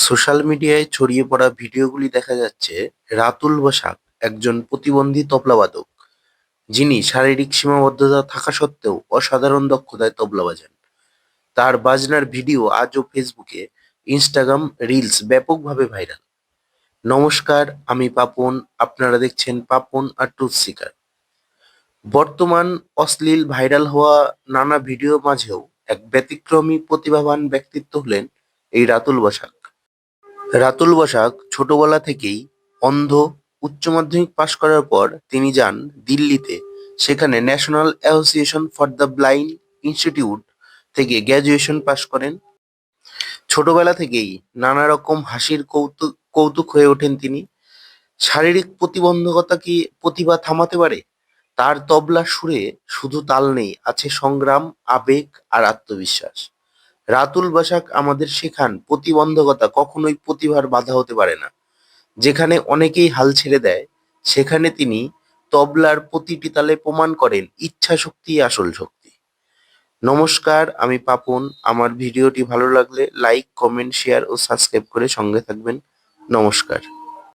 Social মিডিয়ায় ছড়িয়ে পড়া ভিডিওগুলি দেখা যাচ্ছে রাতুল বসাক একজন প্রতিবন্ধী তবলাবাদক, যিনি শারীরিক সীমাবদ্ধতা থাকা সত্ত্বেও অসাধারণ দক্ষতায় তবলা বাজান। তার বাজনার ভিডিও আজও ফেসবুকে, ইনস্টাগ্রাম রিলস ব্যাপকভাবে ভাইরাল। নমস্কার, আমি পাপন। আপনারা দেখছেন পাপন আর ট্রুথ সিকার। বর্তমান অশ্লীল ভাইরাল হওয়া নানা ভিডিওর মাঝেও এক ব্যতিক্রমী প্রতিভাবান ব্যক্তিত্ব হলেন এই রাতুল বসাক। রাতুল বসাক ছোটবেলা থেকেই অন্ধ। উচ্চ মাধ্যমিক পাশ করার পর তিনি যান দিল্লিতে। সেখানে national association for the blind institute থেকে গ্র্যাজুয়েশন পাশ করেন। ছোটবেলা থেকেই নানা রকম হাসির কৌতুক কৌতুক হয়ে ওঠেন তিনি। শারীরিক প্রতিবন্ধকতা কি প্রতিভা থামাতে পারে? তার তবলার সুরে শুধু তাল নেই, আছে সংগ্রাম, আবেগ আর আত্মবিশ্বাস। রাতুল বসাক আমাদের শেখান প্রতিবন্ধকতা কখনোই প্রতিভার বাধা হতে পারে না। যেখানে অনেকেই হাল ছেড়ে দেয়, সেখানে তিনি তবলার প্রতিটি তালে প্রমাণ করেন ইচ্ছাশক্তিই আসল শক্তি। নমস্কার, আমি পাপন। আমার ভিডিওটি ভালো লাগলে লাইক, কমেন্ট, শেয়ার ও সাবস্ক্রাইব করে সঙ্গে থাকবেন। নমস্কার।